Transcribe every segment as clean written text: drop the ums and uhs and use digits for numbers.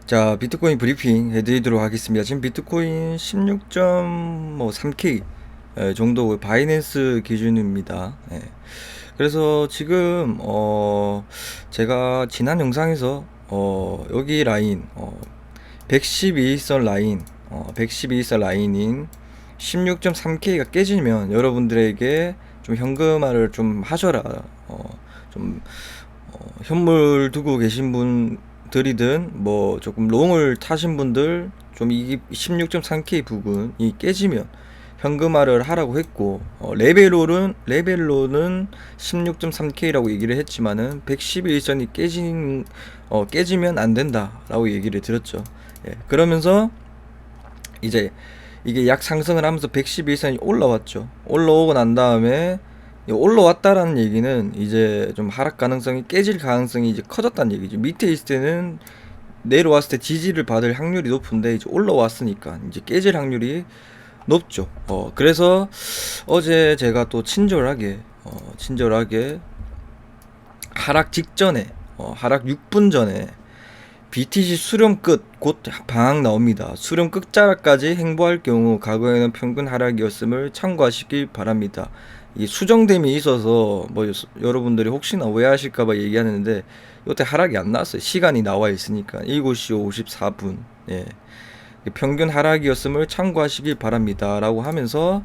자, 비트코인 브리핑 해드리도록 하겠습니다. 지금 비트코인 16.3K 정도 바이낸스 기준입니다. 그래서 지금 제가 지난 영상에서 여기 라인 112일선 라인 112일선 라인인 16.3K가 깨지면 여러분들에게 좀 현금화를 좀 하셔라. 좀 현물 두고 계신 분들이든 뭐 조금 롱을 타신 분들 좀 이 16.3K 부근이 깨지면 현금화를 하라고 했고, 레벨로는 16.3K라고 얘기를 했지만은 111선이 깨지면 안 된다라고 얘기를 드렸죠. 그러면서 이제 이게 약 상승을 하면서 111선이 올라왔죠. 올라오고 난 다음에 올라왔다라는 얘기는 이제 좀 하락 가능성이 깨질 가능성이 이제 커졌다는 얘기죠. 밑에 있을 때는 내려왔을 때 지지를 받을 확률이 높은데 이제 올라왔으니까 이제 깨질 확률이 높죠. 그래서 어제 제가 또 친절하게 하락 직전에, 하락 6분 전에 BTC 수렴 끝, 곧 방학 나옵니다. 수렴 끝자락까지 행보할 경우 과거에는 평균 하락이었음을 참고하시길 바랍니다. 이 수정됨이 있어서 뭐 여러분들이 혹시나 오해하실까봐 얘기하는데 이때 하락이 안 나왔어요. 시간이 나와 있으니까 7시 54분. 평균 하락이었음을 참고하시길 바랍니다. 라고 하면서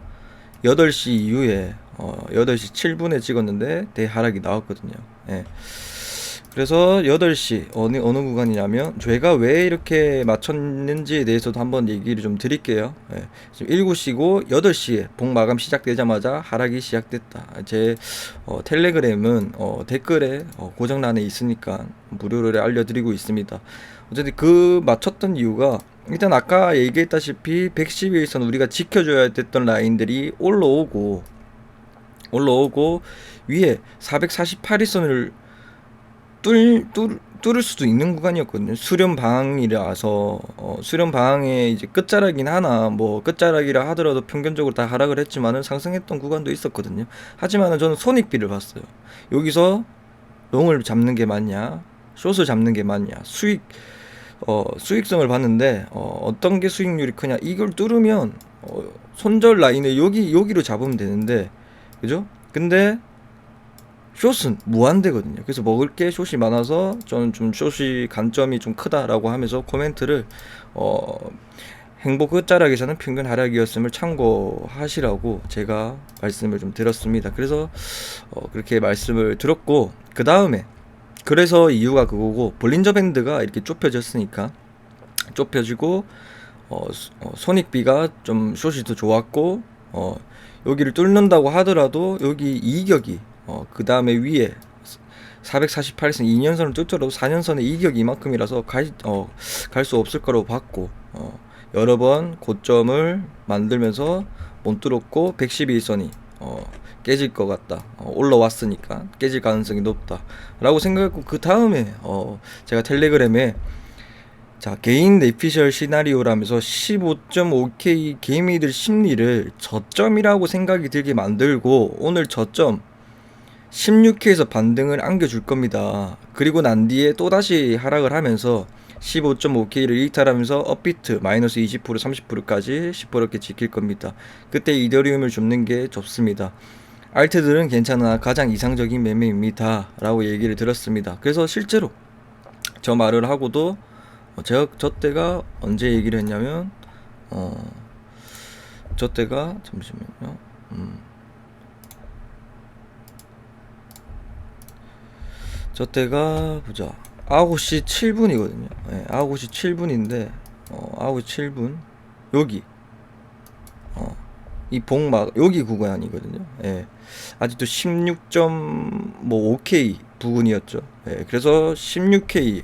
8시 이후에 8시 7분에 찍었는데 대하락이 나왔거든요. 그래서 8시 어느 구간이냐면 제가 왜 이렇게 맞췄는지에 대해서도 한번 얘기를 좀 드릴게요. 지금 7시고 8시에 봉 마감 시작되자마자 하락이 시작됐다. 제 텔레그램은 댓글에 고정란에 있으니까 무료로 알려드리고 있습니다. 어쨌든 그 맞췄던 이유가 일단 아까 얘기했다시피 112일선 우리가 지켜줘야 됐던 라인들이 올라오고 위에 448일선을 뚫을 수도 있는 구간이었거든요. 수렴 방황이라서 수렴 방황의 이제 끝자락이긴 하나 뭐 끝자락이라 하더라도 평균적으로 다 하락을 했지만은 상승했던 구간도 있었거든요. 하지만은 저는 손익비를 봤어요. 여기서 롱을 잡는 게 맞냐, 숏을 잡는 게 맞냐, 수익성을 봤는데 어떤 게 수익률이 크냐, 이걸 뚫으면 손절 라인을 여기로 잡으면 되는데, 그죠? 근데 숏은 무한대거든요. 그래서 먹을 게 숏이 많아서 저는 좀 숏이 간점이 좀 크다라고 하면서 코멘트를 행복 끝자락에서는 평균 하락이었음을 참고하시라고 제가 말씀을 좀 드렸습니다. 그래서 그렇게 말씀을 드렸고, 그 다음에 그래서 이유가 그거고, 볼린저 밴드가 이렇게 좁혀졌으니까 좁혀지고 손익비가 좀 숏이 더 좋았고, 여기를 뚫는다고 하더라도 여기 이격이 그 다음에 위에 448선 2년선을 뚫더라도 4년선의 이격이 이만큼이라서 갈 수 없을 거라고 봤고, 여러 번 고점을 만들면서 못 뚫었고 112선이 깨질 것 같다. 올라왔으니까 깨질 가능성이 높다 라고 생각했고, 그 다음에 제가 텔레그램에 자, 개인 내피셜 시나리오라면서 15.5K 개미들 심리를 저점이라고 생각이 들게 만들고, 오늘 저점 16K에서 반등을 안겨줄 겁니다. 그리고 난 뒤에 또다시 하락을 하면서 15.5K를 이탈하면서 업비트 마이너스 20% 30%까지 시퍼렇게 지킬 겁니다. 그때 이더리움을 줍는 게 좋습니다. 알트들은 괜찮아 가장 이상적인 매매입니다 라고 얘기를 들었습니다. 그래서 실제로 저 말을 하고도 저 때가 언제 얘기를 했냐면 저 때가 잠시만요. 저 때가 보자 9시 7분이거든요. 9시 7분인데 9시 7분 여기 이 봉막 여기 구간이거든요. 아직도 16.5K 부근이었죠. 그래서 16K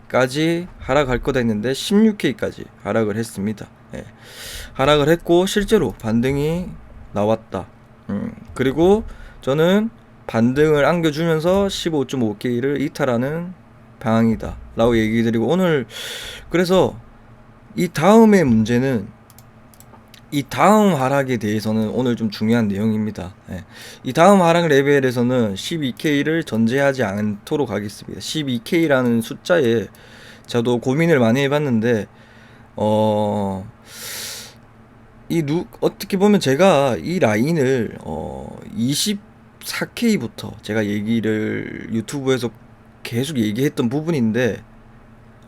까지 하락할 거다 했는데 16K까지 하락을 했습니다. 하락을 했고 실제로 반등이 나왔다. 그리고 저는 반등을 안겨주면서 15.5K를 이탈하는 방향이다 라고 얘기 드리고, 오늘 그래서 이 다음의 문제는 이 다음 하락에 대해서는 오늘 좀 중요한 내용입니다. 이 다음 하락 레벨에서는 12K를 전제하지 않도록 하겠습니다. 12K라는 숫자에 저도 고민을 많이 해봤는데 어떻게 보면 제가 이 라인을 24K부터 제가 얘기를 유튜브에서 계속 얘기했던 부분인데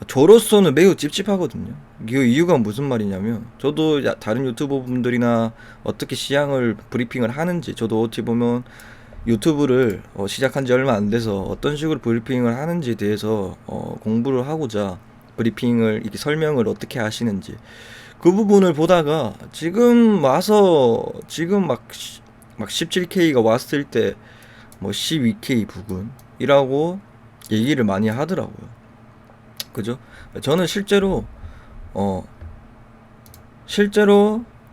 저로서는 매우 찝찝하거든요. 그 이유가 무슨 말이냐면 저도 다른 유튜버 분들이나 어떻게 시향을 브리핑을 하는지, 저도 어찌 보면 유튜브를 시작한 지 얼마 안 돼서 어떤 식으로 브리핑을 하는지에 대해서 공부를 하고자 브리핑을 이렇게 설명을 어떻게 하시는지 그 부분을 보다가 지금 와서 지금 막 17K가 왔을 때 뭐 12K 부근이라고 얘기를 많이 하더라고요. 그죠? 저는 실제로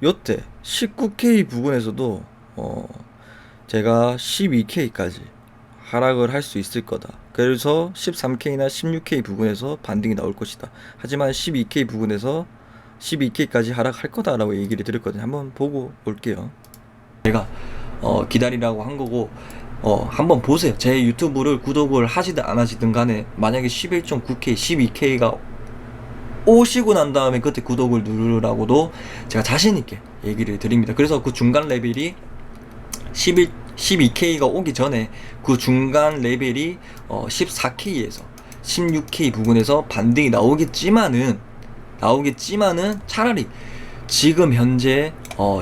요때 19K 부근에서도 제가 12K까지 하락을 할 수 있을 거다. 그래서 13K나 16K 부근에서 반등이 나올 것이다. 하지만 12K까지 하락할 거다라고 얘기를 드렸거든요. 한번 보고 올게요. 제가 기다리라고 한 거고, 한번 보세요. 제 유튜브를 구독을 하시든 안 하시든 간에 만약에 11.9K, 12K가 오시고 난 다음에 그때 구독을 누르라고도 제가 자신 있게 얘기를 드립니다. 그래서 그 중간 레벨이 12K가 오기 전에 그 중간 레벨이 14K에서 16K 부근에서 반등이 나오겠지만은 차라리 지금 현재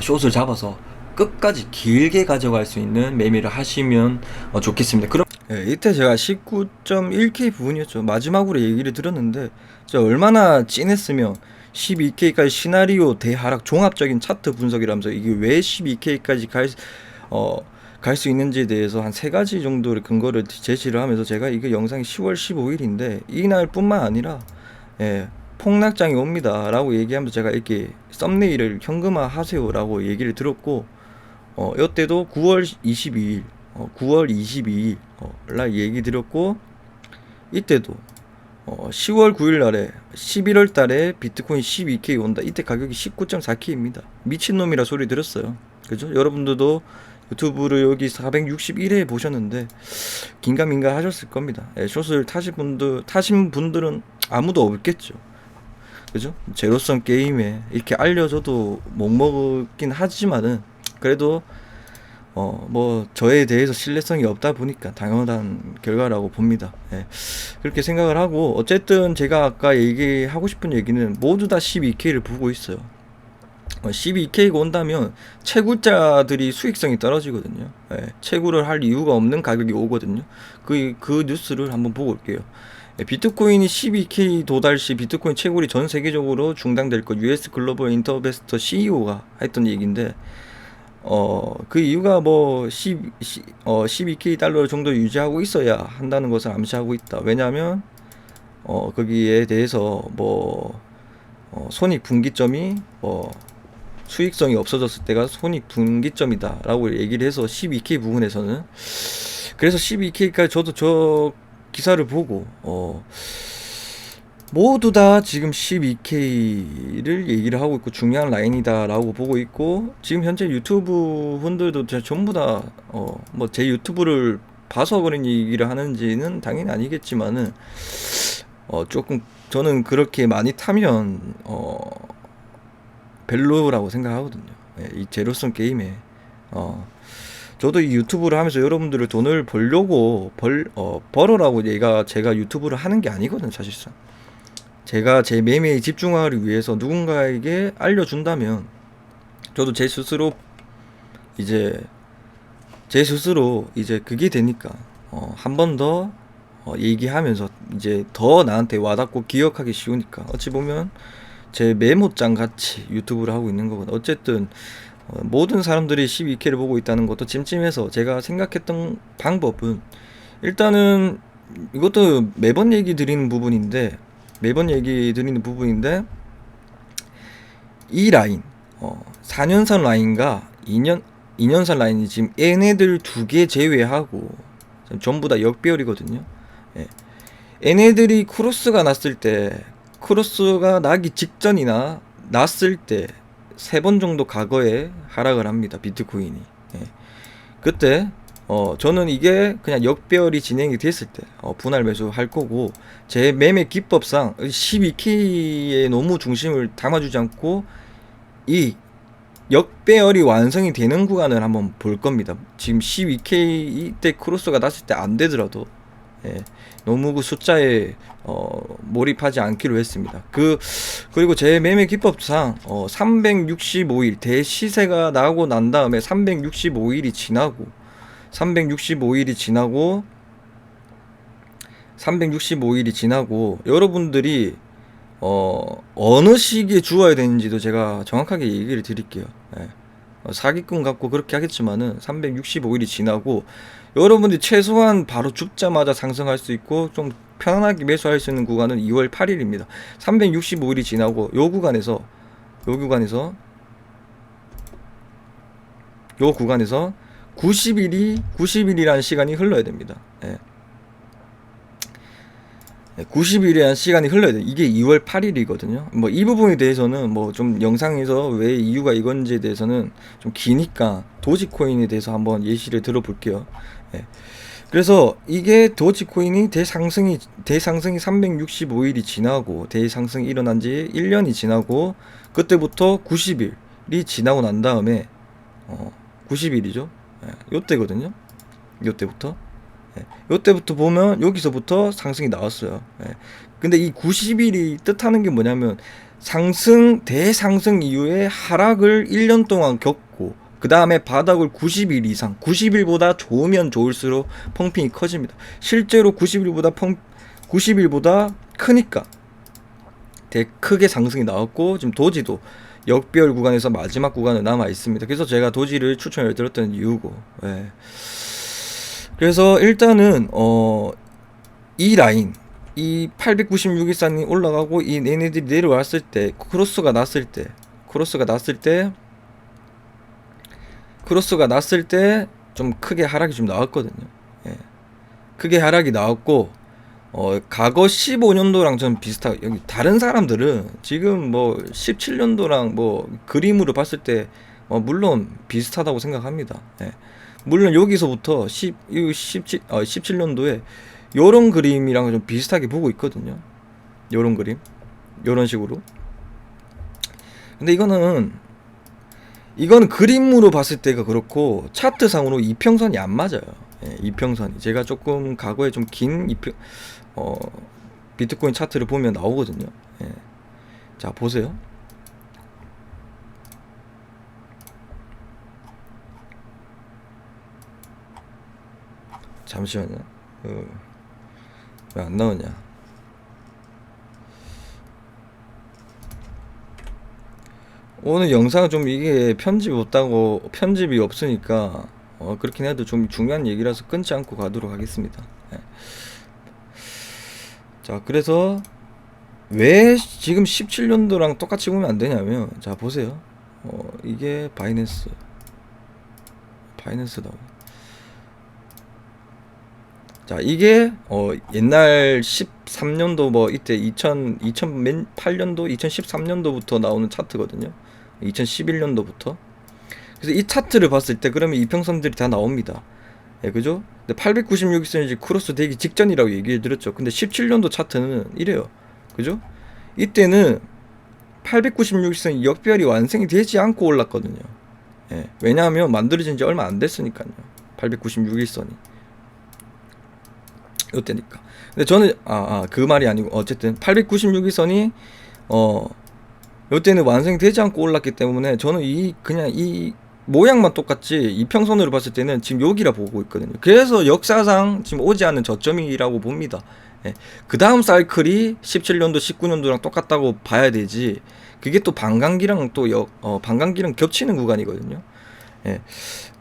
숏을 잡아서 끝까지 길게 가져갈 수 있는 매매를 하시면 좋겠습니다. 그럼 이때 제가 19.1K 부분이었죠. 마지막으로 얘기를 드렸는데 얼마나 찐했으면 12K까지 시나리오 대하락 종합적인 차트 분석이라면서 이게 왜 12K까지 갈 수 있는지에 대해서 한 3가지 정도의 근거를 제시를 하면서 제가 이게 영상이 10월 15일인데 이날 뿐만 아니라 폭락장이 옵니다 라고 얘기하면서 제가 이렇게 썸네일을 현금화 하세요 라고 얘기를 들었고, 이때도 9월 22일 날 얘기 드렸고, 이때도 10월 9일 날에 11월 달에 비트코인 12K 온다. 이때 가격이 19.4K입니다. 미친놈이라 소리 들었어요. 그죠? 여러분들도 유튜브를 여기 461회 보셨는데 긴가민가 하셨을 겁니다. 숏을 타신 분들은 아무도 없겠죠. 그죠? 제로섬 게임에 이렇게 알려줘도 못 먹긴 하지만은 그래도 뭐 저에 대해서 신뢰성이 없다 보니까 당연한 결과라고 봅니다. 그렇게 생각을 하고, 어쨌든 제가 아까 얘기하고 싶은 얘기는 모두 다 12K를 보고 있어요. 12K가 온다면 채굴자들이 수익성이 떨어지거든요. 채굴을 할 이유가 없는 가격이 오거든요. 그 뉴스를 한번 보고 올게요. 비트코인이 12K 도달 시 비트코인 채굴이 전 세계적으로 중단될 것, US 글로벌 인터베스터 CEO가 했던 얘기인데, 그 이유가 뭐 12K 달러 정도 유지하고 있어야 한다는 것을 암시하고 있다. 왜냐하면 거기에 대해서 뭐 손익 분기점이 수익성이 없어졌을 때가 손익 분기점이다 라고 얘기를 해서 12K 부분에서는, 그래서 12K까지 저도 저 기사를 보고 모두 다 지금 12K를 얘기를 하고 있고 중요한 라인이다 라고 보고 있고, 지금 현재 유튜브 분들도 전부 다 뭐 제 유튜브를 봐서 그런 얘기를 하는지는 당연히 아니겠지만은 조금 저는 그렇게 많이 타면 별로라고 생각하거든요. 이 제로섬 게임에 저도 이 유튜브를 하면서 여러분들을 돈을 벌려고 벌어라고 제가 유튜브를 하는 게 아니거든요. 사실상 제가 제 매매에 집중하기 위해서 누군가에게 알려준다면 저도 제 스스로 이제 그게 되니까 한 번 더 얘기하면서 이제 더 나한테 와닿고 기억하기 쉬우니까 어찌 보면 제 메모장 같이 유튜브를 하고 있는 거거든요. 어쨌든 모든 사람들이 12K를 보고 있다는 것도 찜찜해서 제가 생각했던 방법은, 일단은 이것도 매번 얘기 드리는 부분인데 이 라인 4년선 라인과 2년선 라인이 지금 얘네들 2개 제외하고 전부 다 역배열이거든요. 얘네들이 크로스가 나기 직전이나 났을 때 3번 정도 과거에 하락을 합니다. 비트코인이. 그때 저는 이게 그냥 역배열이 진행이 됐을 때 분할 매수 할 거고, 제 매매 기법상 12K에 너무 중심을 담아주지 않고 이 역배열이 완성이 되는 구간을 한번 볼 겁니다. 지금 12K 이때 크로스가 났을 때 안 되더라도, 예, 너무 그 숫자에 몰입하지 않기로 했습니다. 그리고 제 매매 기법상 365일 대시세가 나고 난 다음에 365일이 지나고 365일이 지나고 여러분들이 어느 시기에 주어야 되는지도 제가 정확하게 얘기를 드릴게요. 예. 사기꾼 같고 그렇게 하겠지만은 365일이 지나고 여러분들이 최소한 바로 줍자마자 상승할 수 있고 좀 편안하게 매수할 수 있는 구간은 2월 8일입니다. 365일이 지나고 요 구간에서 90일이라는 시간이 흘러야 됩니다. 예. 90일이라는 시간이 흘러야 돼. 이게 2월 8일이거든요. 뭐 이 부분에 대해서는 뭐 좀 영상에서 왜 이유가 이건지에 대해서는 좀 기니까 도지코인에 대해서 한번 예시를 들어볼게요. 예. 그래서 이게 도지코인이 대상승이 365일이 지나고 대상승이 일어난 지 1년이 지나고 그때부터 90일이 지나고 난 다음에 90일이죠. 예. 요때거든요. 요때부터. 예, 요때부터 보면 여기서부터 상승이 나왔어요. 예. 근데 이 90일이 뜻하는 게 뭐냐면 대상승 이후에 하락을 1년 동안 겪고 그 다음에 바닥을 90일 이상 90일보다 좋으면 좋을수록 펌핑이 커집니다. 실제로 90일보다 크니까 되게 크게 상승이 나왔고 지금 도지도 역배열 구간에서 마지막 구간을 남아 있습니다. 그래서 제가 도지를 추천을 드렸던 이유고. 예. 그래서 일단은 이 라인 이 896일선이 올라가고 이 얘네들이 내려왔을 때 크로스가 났을 때 좀 크게 하락이 좀 나왔거든요. 예. 크게 하락이 나왔고 과거 15년도랑 좀 비슷하게 여기 다른 사람들은 지금 뭐 17년도랑 뭐 그림으로 봤을 때 물론 비슷하다고 생각합니다. 예. 물론 여기서부터 17년도에 요런 그림이랑 좀 비슷하게 보고 있거든요. 요런 그림 요런 식으로. 근데 이거는 그림으로 봤을 때가 그렇고 차트상으로 이평선이 안 맞아요. 예, 이평선이 제가 조금 과거에 좀 긴 비트코인 차트를 보면 나오거든요. 예. 자 보세요. 잠시만요. 왜 안 나오냐? 오늘 영상은 좀 이게 편집이 없으니까 그렇긴 해도 좀 중요한 얘기라서 끊지 않고 가도록 하겠습니다. 네. 자 그래서 왜 지금 17년도랑 똑같이 보면 안 되냐면 자 보세요. 이게 바이낸스다. 자 이게 옛날 13년도 뭐 이때 2008년도 2013년도부터 나오는 차트거든요. 2011년도부터. 그래서 이 차트를 봤을 때 그러면 이평선들이 다 나옵니다. 예, 그죠? 근데 896일선이 크로스 되기 직전이라고 얘기를 드렸죠. 근데 17년도 차트는 이래요. 그죠? 이때는 896일선이 역배열이 완성이 되지 않고 올랐거든요. 예, 왜냐하면 만들어진 지 얼마 안 됐으니까요. 896일선이. 요때니까. 근데 저는 그 말이 아니고 어쨌든 896일선이 요때는 완성이 되지 않고 올랐기 때문에 저는 그냥 이 모양만 똑같지 이평선으로 봤을 때는 지금 여기라 보고 있거든요. 그래서 역사상 지금 오지 않은 저점이라고 봅니다. 예. 그 다음 사이클이 17년도 19년도랑 똑같다고 봐야 되지. 그게 또 반감기랑 반감기랑 겹치는 구간이거든요. 예.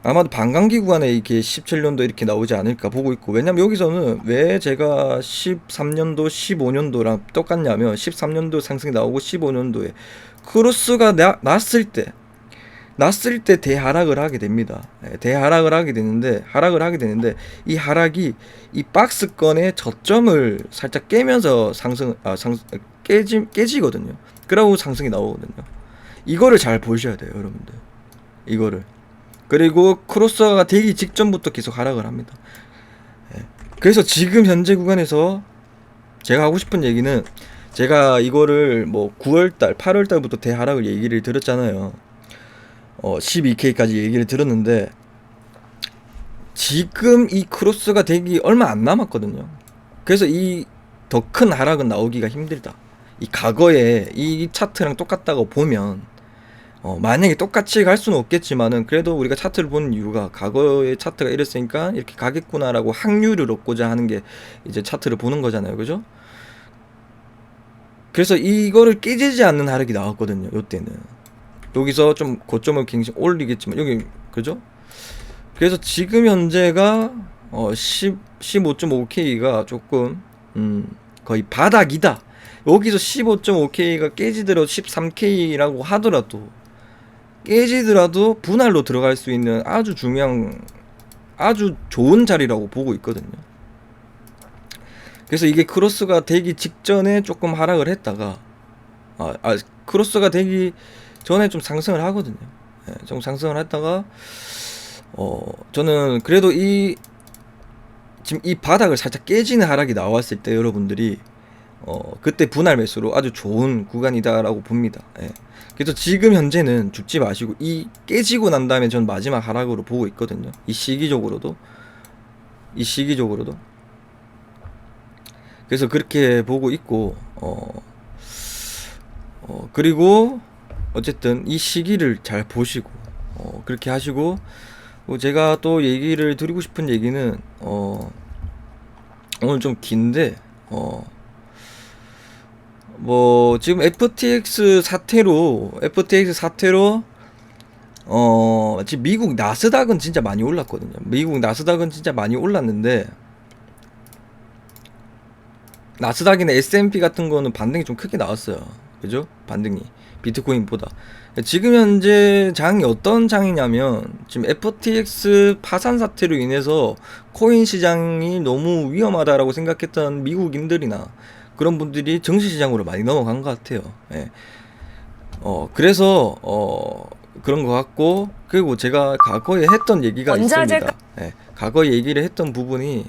아마도 반감기 구간에 이렇게 17년도 이렇게 나오지 않을까 보고 있고, 왜냐면 여기서는 왜 제가 13년도 15년도랑 똑같냐면 13년도 상승이 나오고 15년도에 크로스가 났을 때 대하락을 하게 됩니다. 예, 대하락을 하게 되는데 이 하락이 이 박스권의 저점을 살짝 깨면서 깨지거든요. 그러고 상승이 나오거든요. 이거를 잘 보셔야 돼요, 여러분들. 이거를. 그리고 크로스가 되기 직전부터 계속 하락을 합니다. 예. 그래서 지금 현재 구간에서 제가 하고 싶은 얘기는, 제가 이거를 뭐 9월달, 8월달부터 대하락을 얘기를 드렸잖아요. 12K까지 얘기를 들었는데 지금 이 크로스가 되기 얼마 안 남았거든요. 그래서 이 더 큰 하락은 나오기가 힘들다. 이 과거에 이 차트랑 똑같다고 보면 만약에 똑같이 갈 수는 없겠지만은 그래도 우리가 차트를 보는 이유가 과거의 차트가 이랬으니까 이렇게 가겠구나라고 확률을 얻고자 하는 게 이제 차트를 보는 거잖아요. 그죠? 그래서 이거를 깨지지 않는 하락이 나왔거든요. 요때는 여기서 좀 고점을 굉장히 올리겠지만 여기, 그죠? 그래서 지금 현재가 15.5K가 조금 거의 바닥이다. 여기서 15.5K가 깨지더라도 13K라고 하더라도, 깨지더라도 분할로 들어갈 수 있는 아주 중요한, 아주 좋은 자리라고 보고 있거든요. 그래서 이게 크로스가 되기 직전에 조금 하락을 했다가 크로스가 되기 전에 좀 상승을 하거든요. 예, 좀 상승을 했다가 저는 그래도 지금 이 바닥을 살짝 깨지는 하락이 나왔을 때 여러분들이 그때 분할 매수로 아주 좋은 구간이다라고 봅니다. 예. 그래서 지금 현재는 죽지 마시고 이 깨지고 난 다음에 전 마지막 하락으로 보고 있거든요. 이 시기적으로도. 그래서 그렇게 보고 있고 그리고 어쨌든 이 시기를 잘 보시고 그렇게 하시고, 제가 또 얘기를 드리고 싶은 얘기는 오늘 좀 긴데 뭐 지금 FTX 사태로 지금 미국 나스닥은 진짜 많이 올랐거든요. 미국 나스닥은 진짜 많이 올랐는데 나스닥이나 S&P 같은 거는 반등이 좀 크게 나왔어요. 그죠? 반등이 비트코인보다. 지금 현재 장이 어떤 장이냐면, 지금 FTX 파산 사태로 인해서 코인 시장이 너무 위험하다라고 생각했던 미국인들이나 그런 분들이 증시 시장으로 많이 넘어간 것 같아요. 예. 그래서 그런 것 같고, 그리고 제가 과거에 했던 얘기가 있습니다. 예. 과거에 얘기를 했던 부분이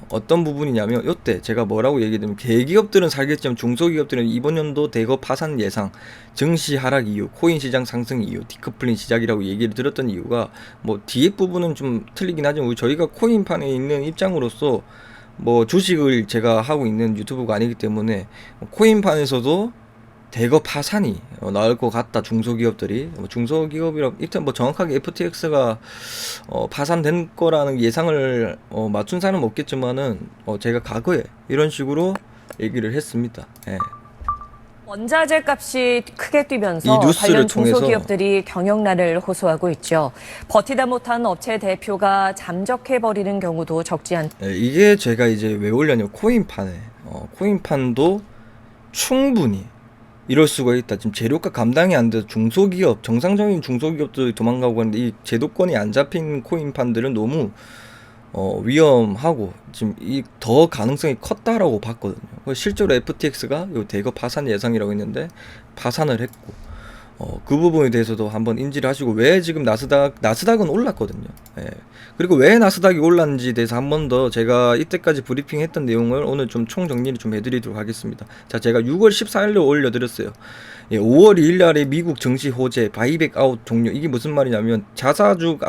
어떤 부분이냐면, 요때 제가 뭐라고 얘기드리면, 대기업들은 살겠지만 중소기업들은 이번 연도 대거 파산 예상, 증시 하락 이유, 코인 시장 상승 이유, 디커플링 시작이라고 얘기를 드렸던 이유가, 뭐 뒤에 부분은 좀 틀리긴 하지만 저희가 코인판에 있는 입장으로서 뭐 주식을 제가 하고 있는 유튜브가 아니기 때문에 코인판에서도 대거 파산이 나올 것 같다. 중소기업들이, 중소기업이라 일단 뭐 정확하게 FTX가 파산된 거라는 예상을 맞춘 사람은 없겠지만은 제가 과거에 이런 식으로 얘기를 했습니다. 예. 원자재 값이 크게 뛰면서 관련 중소기업들이 경영난을 호소하고 있죠. 버티다 못한 업체 대표가 잠적해버리는 경우도 적지 않. 이게 제가 이제 왜 올렸냐면, 코인판도 충분히 이럴 수가 있다. 지금 재료가 감당이 안 돼서 중소기업, 정상적인 중소기업들이 도망가고 하는데, 이 제도권이 안 잡힌 코인판들은 너무 위험하고 지금 이 더 가능성이 컸다라고 봤거든요. 실제로 FTX가 요 대거 파산 예상이라고 했는데 파산을 했고, 그 부분에 대해서도 한번 인지를 하시고, 왜 지금 나스닥은 올랐거든요. 예. 그리고 왜 나스닥이 올랐는지에 대해서 한 번 더 제가 이때까지 브리핑 했던 내용을 오늘 좀 총정리를 좀 해드리도록 하겠습니다. 자, 제가 6월 14일로 올려드렸어요. 예, 5월 2일 날에 미국 증시 호재 바이백 아웃 종료. 이게 무슨 말이냐면,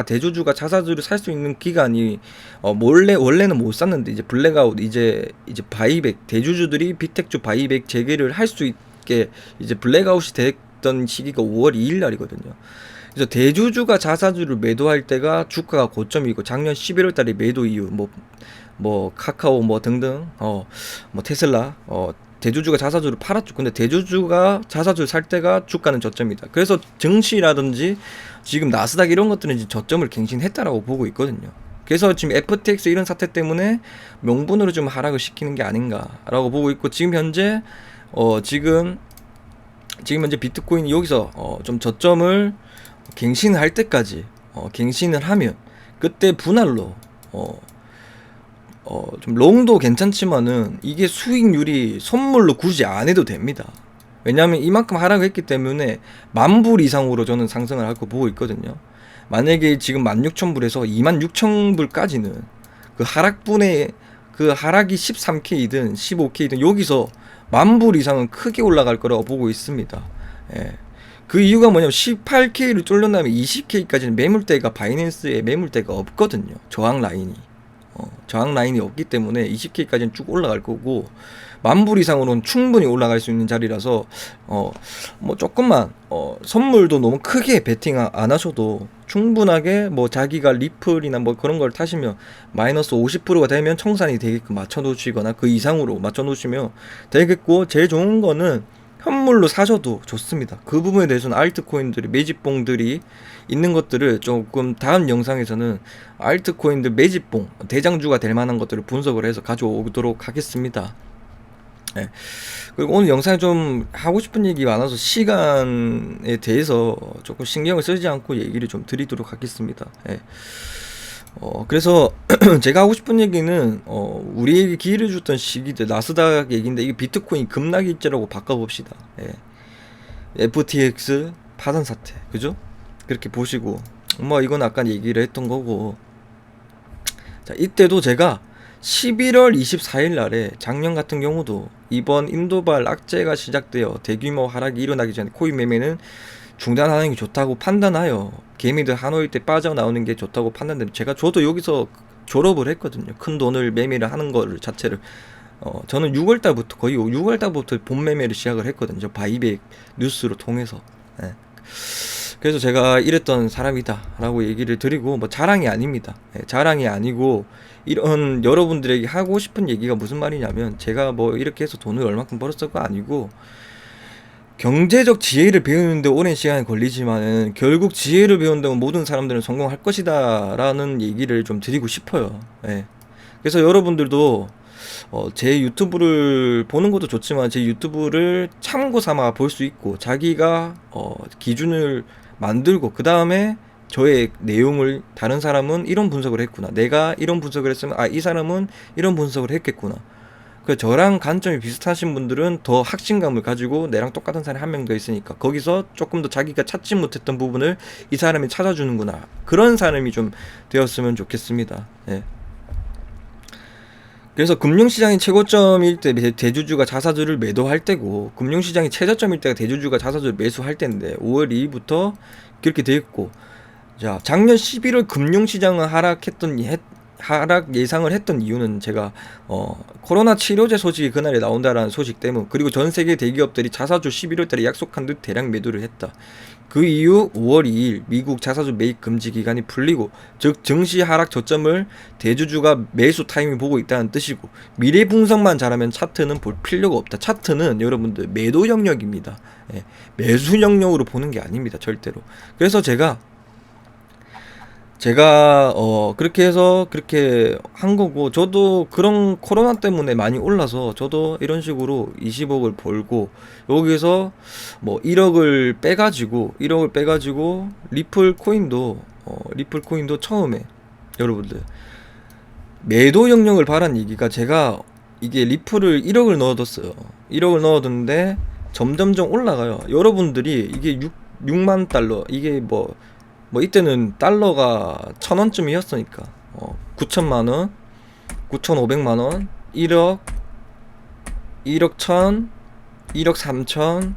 대주주가 자사주를 살 수 있는 기간이 원래는 못 샀는데 이제 블랙아웃, 이제 바이백, 대주주들이 비택주 바이백 재개를 할 수 있게 이제 블랙아웃이 됐던 시기가 5월 2일 날이거든요. 그래서 대주주가 자사주를 매도할 때가 주가가 고점이고, 작년 11월 달에 매도 이유 뭐 카카오 뭐 등등 뭐 테슬라 대주주가 자사주를 팔았죠. 근데 대주주가 자사주를 살 때가 주가는 저점이다. 그래서 증시라든지 지금 나스닥 이런 것들은 이제 저점을 갱신했다라고 보고 있거든요. 그래서 지금 FTX 이런 사태 때문에 명분으로 좀 하락을 시키는 게 아닌가라고 보고 있고, 지금 현재 비트코인이 여기서 좀 저점을 갱신할 때까지 갱신을 하면, 그때 분할로 좀 롱도 괜찮지만은 이게 수익률이 선물로 굳이 안 해도 됩니다. 왜냐하면 이만큼 하락을 했기 때문에 10,000불 이상으로 저는 상승을 할 거 보고 있거든요. 만약에 지금 16,000불에서 26,000불까지는 그 하락분의 그 하락이 13K든 15K든 여기서 10,000불 이상은 크게 올라갈 거라고 보고 있습니다. 예. 그 이유가 뭐냐면 18K를 뚫는 다음에 20K까지는 매물대가 바이낸스에 매물대가 없거든요. 저항 라인이. 저항 라인이 없기 때문에 20K까지는 쭉 올라갈 거고 10,000불 이상으로는 충분히 올라갈 수 있는 자리라서 뭐 조금만 선물도 너무 크게 베팅 안 하셔도 충분하게 뭐 자기가 리플이나 뭐 그런 걸 타시면 마이너스 50%가 되면 청산이 되게끔 맞춰 놓으시거나 그 이상으로 맞춰 놓으시면 되겠고, 제일 좋은 거는 현물로 사셔도 좋습니다. 그 부분에 대해서는 알트코인들이 매집봉들이 있는 것들을 조금 다음 영상에서는 알트코인들 매집봉 대장주가 될 만한 것들을 분석을 해서 가져오도록 하겠습니다. 네. 그리고 오늘 영상에 좀 하고 싶은 얘기 많아서 시간에 대해서 조금 신경을 쓰지 않고 얘기를 좀 드리도록 하겠습니다. 네. 그래서 제가 하고 싶은 얘기는 우리에게 기회를 줬던 시기들 나스닥 얘기인데 이게 비트코인 급락일지라고 바꿔봅시다. 예. FTX 파산 사태, 그죠? 그렇게 보시고 뭐 이건 아까 얘기를 했던 거고, 자 이때도 제가 11월 24일 날에 작년 같은 경우도 이번 인도발 악재가 시작되어 대규모 하락이 일어나기 전에 코인 매매는 중단하는 게 좋다고 판단하여 개미들 하노이 때 빠져나오는 게 좋다고 판단되면 저도 여기서 졸업을 했거든요. 큰 돈을 매매를 하는 거를 자체를 저는 6월달부터 거의 6월달부터 본 매매를 시작을 했거든요. 바이백 뉴스로 통해서. 네. 그래서 제가 이랬던 사람이다 라고 얘기를 드리고, 뭐 자랑이 아닙니다. 네, 자랑이 아니고 이런 여러분들에게 하고 싶은 얘기가 무슨 말이냐면, 제가 뭐 이렇게 해서 돈을 얼마큼 벌었을까 아니고 경제적 지혜를 배우는데 오랜 시간이 걸리지만은 결국 지혜를 배운다면 모든 사람들은 성공할 것이다 라는 얘기를 좀 드리고 싶어요. 예. 그래서 여러분들도 제 유튜브를 보는 것도 좋지만 제 유튜브를 참고 삼아 볼 수 있고, 자기가 기준을 만들고 그 다음에 저의 내용을 다른 사람은 이런 분석을 했구나, 내가 이런 분석을 했으면 이 사람은 이런 분석을 했겠구나, 그 저랑 관점이 비슷하신 분들은 더 확신감을 가지고 내랑 똑같은 사람이 한 명 더 있으니까 거기서 조금 더 자기가 찾지 못했던 부분을 이 사람이 찾아주는구나, 그런 사람이 좀 되었으면 좋겠습니다. 예. 그래서 금융시장이 최고점일 때 대주주가 자사주를 매도할 때고, 금융시장이 최저점일 때가 대주주가 자사주를 매수할 때인데 5월 2일부터 그렇게 되었고, 자 작년 11월 금융시장은 하락 예상을 했던 이유는 제가 코로나 치료제 소식이 그날에 나온다라는 소식 때문, 그리고 전 세계 대기업들이 자사주 11월달에 약속한 듯 대량 매도를 했다. 그 이후 5월 2일 미국 자사주 매입 금지 기간이 풀리고, 즉 증시 하락 저점을 대주주가 매수 타이밍 보고 있다는 뜻이고, 미래 분석만 잘하면 차트는 볼 필요가 없다. 차트는 여러분들 매도 영역입니다. 예, 매수 영역으로 보는 게 아닙니다, 절대로. 그래서 제가 그렇게 해서 그렇게 한 거고, 저도 그런 코로나 때문에 많이 올라서 저도 이런 식으로 20억을 벌고, 여기서 뭐 1억을 빼가지고 리플 코인도 처음에 여러분들 매도 영역을 바란 얘기가, 제가 이게 리플을 1억을 넣어뒀어요. 1억을 넣어뒀는데 점점점 올라가요. 여러분들이 이게 6만 달러, 이게 뭐 이때는 달러가 1,000원쯤이었으니까 9천만원, 9,500만원, 1억, 1억 1천, 1억 3천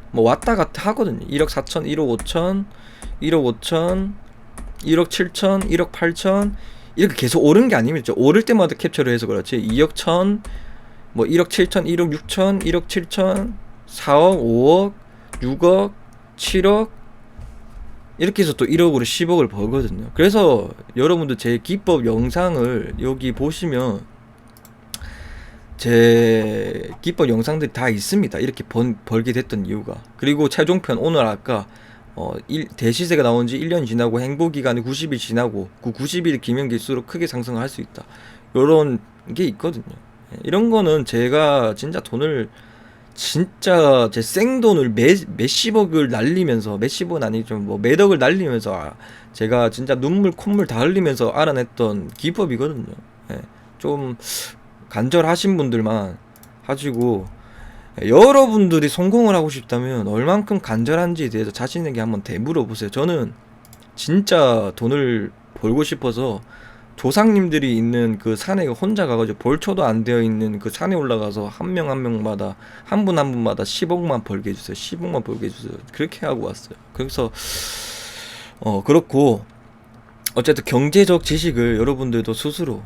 뭐 왔다 갔다 하거든요. 1억 4천, 1억 5천, 1억 5천, 1억 7천, 1억 8천 이렇게 계속 오른 게 아닙니다. 오를 때마다 캡처를 해서 그렇지 2억 1천, 뭐 1억 7천, 1억 6천, 1억 7천, 4억, 5억, 6억, 7억 이렇게 해서 또 1억으로 10억을 벌거든요. 그래서 여러분들 제 기법 영상을 여기 보시면 제 기법 영상들이 다 있습니다. 이렇게 벌게 됐던 이유가. 그리고 최종편 오늘 아까 대시세가 나온 지 1년 지나고 행보기간이 90일 지나고 그 90일 기면 길수록 크게 상승할 수 있다, 요런 게 있거든요. 이런 거는 제가 진짜 돈을 진짜 제 생돈을 몇십억을 날리면서, 몇십억은 아니죠, 뭐 몇억을 날리면서 제가 진짜 눈물 콧물 다 흘리면서 알아냈던 기법이거든요. 예, 좀 간절하신 분들만 하시고, 여러분들이 성공을 하고 싶다면 얼만큼 간절한지에 대해서 자신에게 한번 되물어 보세요. 저는 진짜 돈을 벌고 싶어서 조상님들이 있는 그 산에 혼자 가가지고 벌초도 안 되어 있는 그 산에 올라가서 한 명 한 명마다 한 분 한 분마다 10억만 벌게 해주세요. 10억만 벌게 해주세요. 그렇게 하고 왔어요. 그래서 그렇고 어쨌든 경제적 지식을 여러분들도 스스로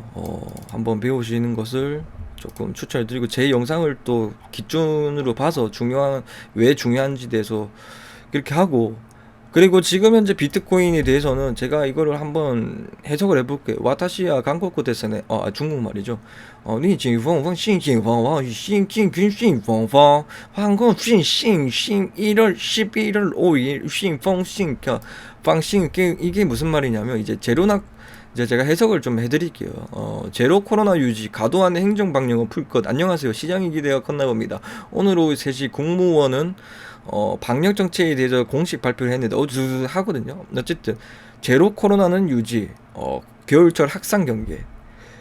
한번 배우시는 것을 조금 추천해드리고, 제 영상을 또 기준으로 봐서 왜 중요한지 대해서 그렇게 하고, 그리고 지금 현재 비트코인에 대해서는 제가 이거를 한번 해석을 해볼게요. 와타시야 한국어 대선에 중국말이죠. 니 징펑펑 싱징펑펑 싱징균싱펑펑 황공 싱싱싱 1월 11월 5일 싱펑 싱켜 방싱 이게 무슨 말이냐면, 이제 이제 제가 해석을 좀 해드릴게요. 제로 코로나 유지, 과도한 행정 방역은 풀 것. 안녕하세요. 시장이 기대가 컸나 봅니다. 오늘 오후 3시 공무원은 방역 정책에 대해서 공식 발표를 했는데 하거든요. 어쨌든 제로 코로나는 유지, 겨울철 학상 경계,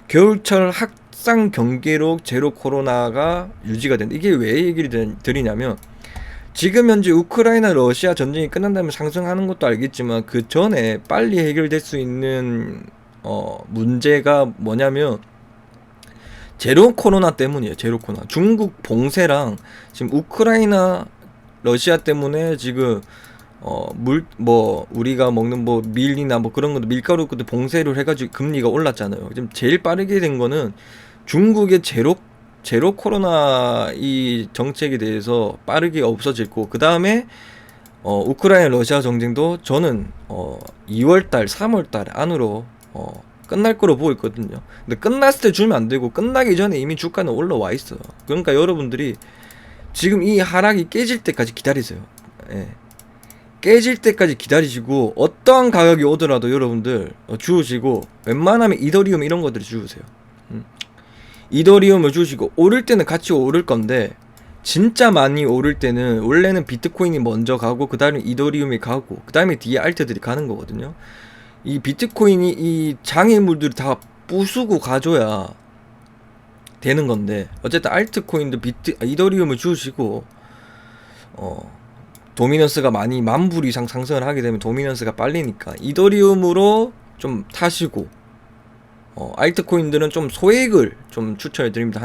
겨울철 학상 경계로 제로 코로나가 유지가 된다. 이게 왜 얘기를 드리냐면, 지금 현재 우크라이나 러시아 전쟁이 끝난다면 상승하는 것도 알겠지만, 그 전에 빨리 해결될 수 있는 문제가 뭐냐면 제로 코로나 때문이에요. 제로 코로나. 중국 봉쇄랑 지금 우크라이나 러시아 때문에 지금 우리가 먹는 밀이나 그런 것도 밀가루 것도 봉쇄를 해가지고 금리가 올랐잖아요. 지금 제일 빠르게 된 거는 중국의 제로 코로나 이 정책에 대해서 빠르게 없어질 거고, 그 다음에 우크라이나 러시아 전쟁도 저는 2월달 3월달 안으로 끝날 거로 보고 있거든요. 근데 끝났을 때 주면 안 되고, 끝나기 전에 이미 주가는 올라와 있어요. 그러니까 여러분들이 지금 이 하락이 깨질 때까지 기다리세요. 예. 깨질 때까지 기다리시고, 어떠한 가격이 오더라도 여러분들 주우시고, 웬만하면 이더리움 이런 것들을 주우세요. 이더리움을 주시고, 오를 때는 같이 오를 건데, 진짜 많이 오를 때는 원래는 비트코인이 먼저 가고, 그 다음에 이더리움이 가고, 그 다음에 뒤에 알트들이 가는 거거든요. 이 비트코인이 이 장애물들을 다 부수고 가줘야 되는 건데, 어쨌든 알트코인도 이더리움을 주시고, 도미넌스가 많이 10,000불 이상 상승을 하게 되면 도미넌스가 빨리니까 이더리움으로 좀 타시고, 알트코인들은 좀 소액을 좀 추천해 드립니다.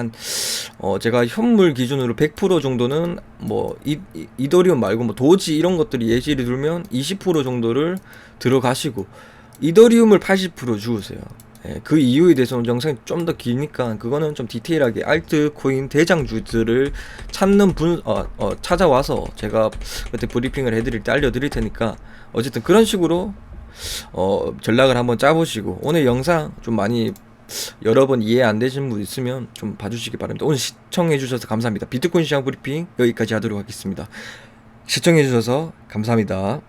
제가 현물 기준으로 100% 정도는 이더리움 말고 도지 이런 것들이 예시를 들면 20% 정도를 들어가시고, 이더리움을 80% 주우세요. 예, 그 이유에 대해서는 영상이 좀 더 기니까 그거는 좀 디테일하게 알트코인 대장주들을 찾아와서 제가 그때 브리핑을 해드릴 때 알려드릴 테니까, 어쨌든 그런 식으로 전략을 한번 짜보시고, 오늘 영상 좀 많이 여러 번 이해 안 되신 분 있으면 좀 봐주시기 바랍니다. 오늘 시청해주셔서 감사합니다. 비트코인 시장 브리핑 여기까지 하도록 하겠습니다. 시청해주셔서 감사합니다.